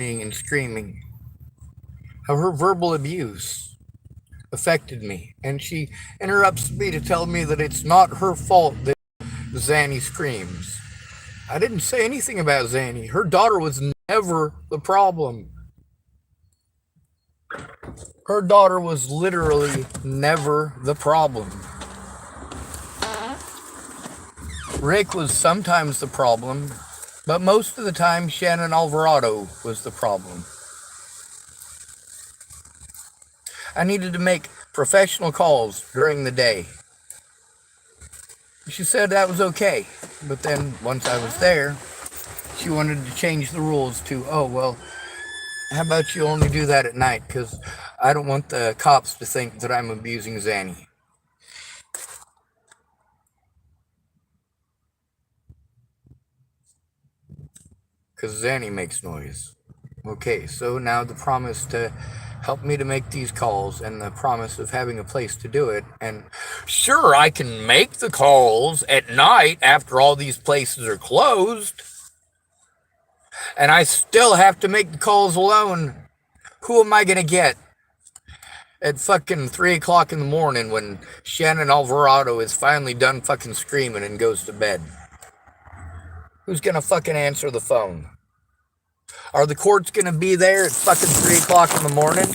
and screaming, how her verbal abuse affected me. And she interrupts me to tell me that it's not her fault that Zanny screams. I didn't say anything about Zanny. Her daughter was never the problem. Her daughter was literally never the problem. Rick was sometimes the problem, but most of the time Shannon Alvarado was the problem. I needed to make professional calls during the day. She said that was okay, but then once I was there, she wanted to change the rules to, oh, well, how about you only do that at night, because I don't want the cops to think that I'm abusing Zanny. Because Zanny makes noise. Okay, so now the promise to help me to make these calls and the promise of having a place to do it. And sure, I can make the calls at night after all these places are closed. And I still have to make the calls alone. Who am I going to get at fucking 3 o'clock in the morning when Shannon Alvarado is finally done fucking screaming and goes to bed? Who's going to fucking answer the phone? Are the courts going to be there at fucking 3 o'clock in the morning?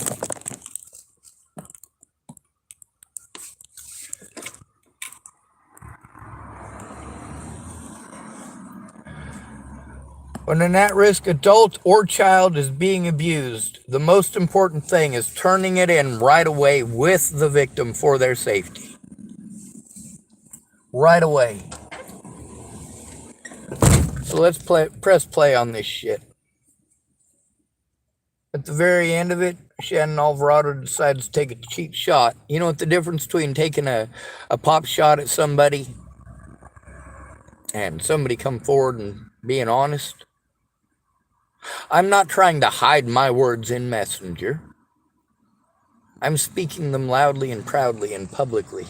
When an at-risk adult or child is being abused, the most important thing is turning it in right away with the victim for their safety. Right away. So let's press play on this shit. At the very end of it, Shannon Alvarado decides to take a cheap shot. You know what the difference between taking a pop shot at somebody and somebody come forward and being honest? I'm not trying to hide my words in Messenger. I'm speaking them loudly and proudly and publicly.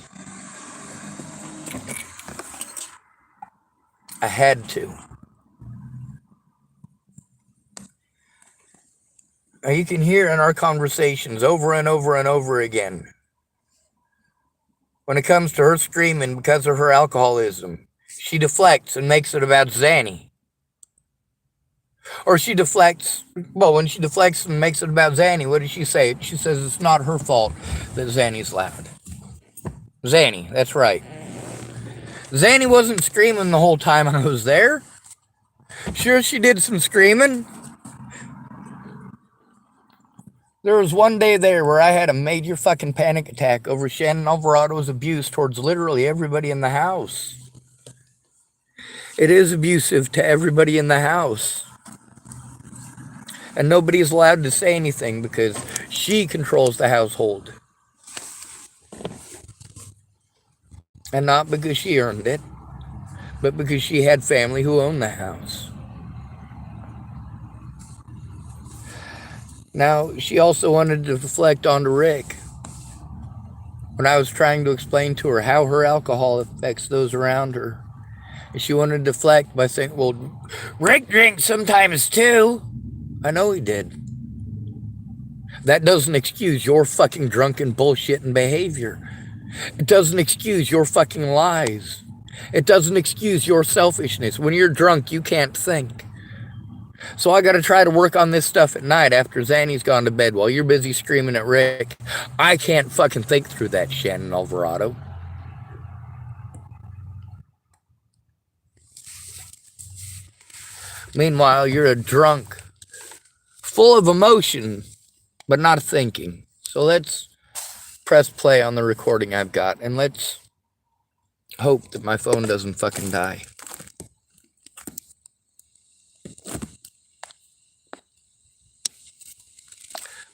I had to. Now you can hear in our conversations over and over and over again, when it comes to her screaming because of her alcoholism, she deflects and makes it about Zanny. Or she deflects, well, when she deflects and makes it about Zanny, what does she say? She says it's not her fault that Zanny's loud. Zanny, that's right. Zanny wasn't screaming the whole time I was there. Sure, she did some screaming. There was one day there where I had a major fucking panic attack over Shannon Alvarado's abuse towards literally everybody in the house. It is abusive to everybody in the house. And nobody is allowed to say anything because she controls the household. And not because she earned it, but because she had family who owned the house. Now, she also wanted to deflect onto Rick. When I was trying to explain to her how her alcohol affects those around her, and she wanted to deflect by saying, well, Rick drinks sometimes too. I know he did. That doesn't excuse your fucking drunken bullshit and behavior. It doesn't excuse your fucking lies. It doesn't excuse your selfishness. When you're drunk, you can't think. So I got to try to work on this stuff at night after Zanny's gone to bed while you're busy screaming at Rick. I can't fucking think through that, Shannon Alvarado. Meanwhile, you're a drunk, full of emotion, but not thinking. So let's press play on the recording I've got, and let's hope that my phone doesn't fucking die.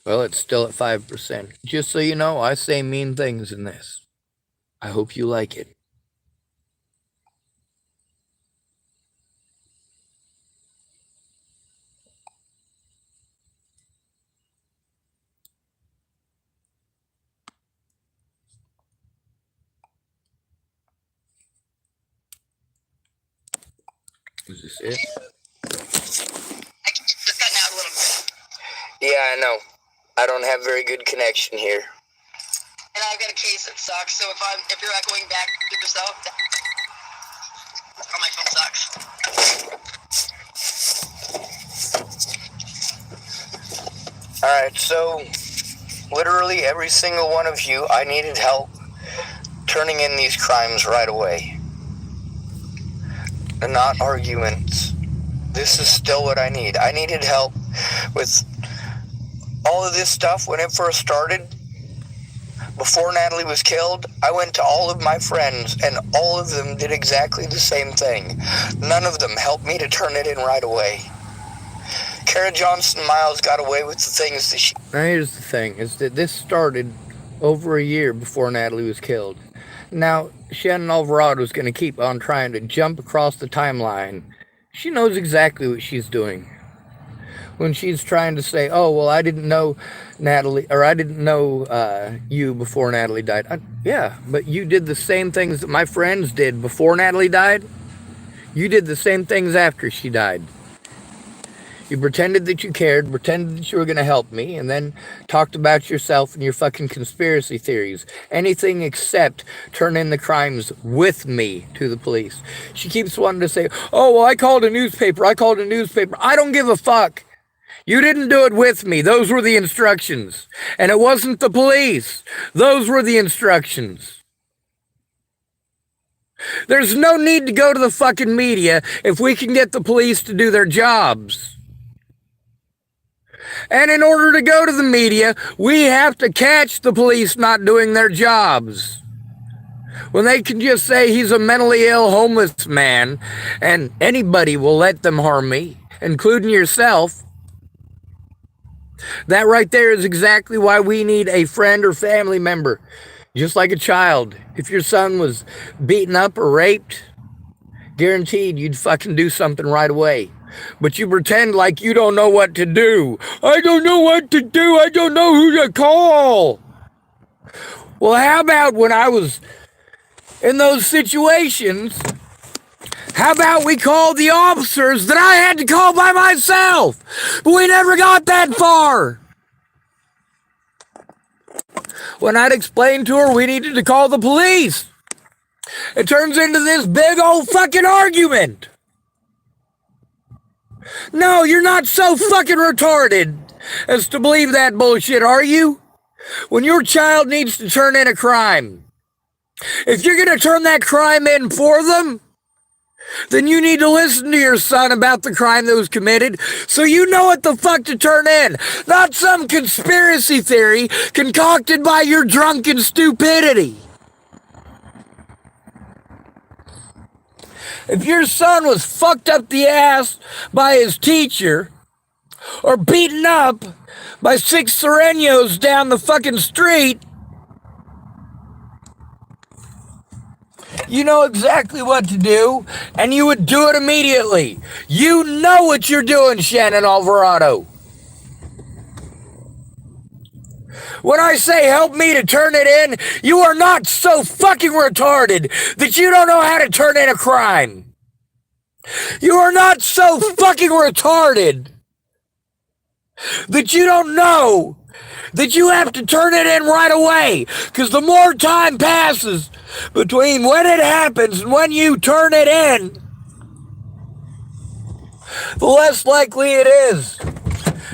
Well, it's still at 5%. Just so you know, I say mean things in this. I hope you like it. Is this it? Just cutting out a little bit. Yeah, I know. I don't have very good connection here. And I've got a case that sucks, so if you're echoing back to yourself, oh, my phone sucks. Alright, so literally every single one of you, I needed help turning in these crimes right away. And not arguments. This is still what I need. I needed help with all of this stuff when it first started. Before Natalie was killed, I went to all of my friends, and all of them did exactly the same thing. None of them helped me to turn it in right away. Kara Johnson Miles got away with the things that she... Now here's the thing, is that this started over a year before Natalie was killed. Now, Shannon Alvarado is going to keep on trying to jump across the timeline. She knows exactly what she's doing. When she's trying to say, oh, well, I didn't know Natalie, or I didn't know you before Natalie died. Yeah, but you did the same things that my friends did before Natalie died. You did the same things after she died. You pretended that you cared, pretended that you were going to help me, and then talked about yourself and your fucking conspiracy theories. Anything except turn in the crimes with me to the police. She keeps wanting to say, oh, well, I called a newspaper. I don't give a fuck. You didn't do it with me. Those were the instructions. And it wasn't the police. Those were the instructions. There's no need to go to the fucking media if we can get the police to do their jobs. And in order to go to the media, we have to catch the police not doing their jobs. When they can just say he's a mentally ill homeless man and anybody will let them harm me, including yourself. That right there is exactly why we need a friend or family member. Just like a child. If your son was beaten up or raped, guaranteed you'd fucking do something right away. But you pretend like you don't know what to do. I don't know what to do. I don't know who to call. Well, how about when I was in those situations, how about we call the officers that I had to call by myself? But we never got that far. When I'd explained to her we needed to call the police, it turns into this big old fucking argument. No, you're not so fucking retarded as to believe that bullshit, are you? When your child needs to turn in a crime, if you're going to turn that crime in for them, then you need to listen to your son about the crime that was committed so you know what the fuck to turn in. Not some conspiracy theory concocted by your drunken stupidity. If your son was fucked up the ass by his teacher or beaten up by 6 Serenos down the fucking street, you know exactly what to do, and you would do it immediately. You know what you're doing, Shannon Alvarado. When I say help me to turn it in, you are not so fucking retarded that you don't know how to turn in a crime. You are not so fucking retarded that you don't know that you have to turn it in right away. Because the more time passes between when it happens and when you turn it in, the less likely it is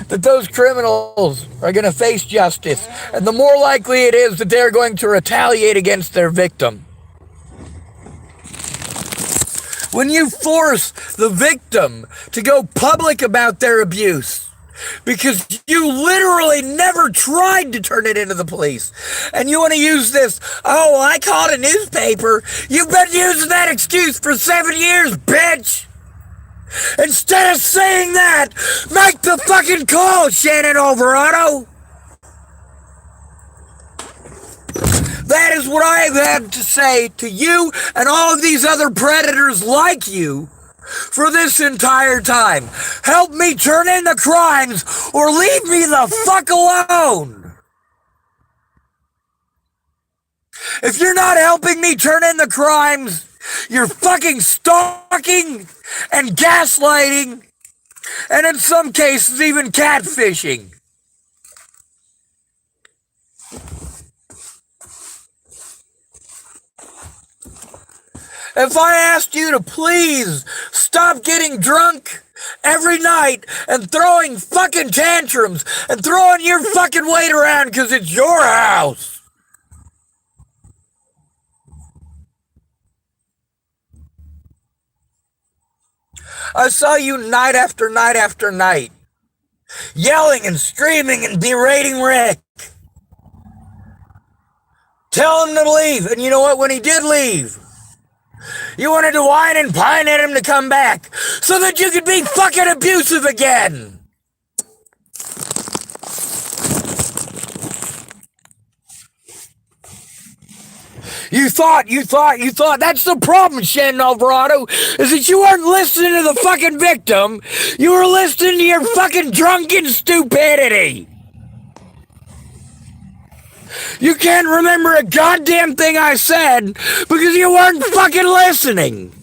that those criminals are going to face justice, and the more likely it is that they're going to retaliate against their victim. When you force the victim to go public about their abuse, because you literally never tried to turn it into the police, and you want to use this, oh, I called a newspaper. You've been using that excuse for 7 years, bitch! Instead of saying that, make the fucking call, Shannon Alvarado! That is what I have had to say to you and all of these other predators like you for this entire time. Help me turn in the crimes or leave me the fuck alone! If you're not helping me turn in the crimes, you're fucking stalking and gaslighting, and in some cases even catfishing. If I asked you to please stop getting drunk every night and throwing fucking tantrums and throwing your fucking weight around because it's your house. I saw you night after night after night, yelling and screaming and berating Rick. Tell him to leave. And you know what? When he did leave, you wanted to whine and pine at him to come back so that you could be fucking abusive again. You thought. That's the problem, Shannon Alvarado, is that you weren't listening to the fucking victim. You were listening to your fucking drunken stupidity. You can't remember a goddamn thing I said because you weren't fucking listening.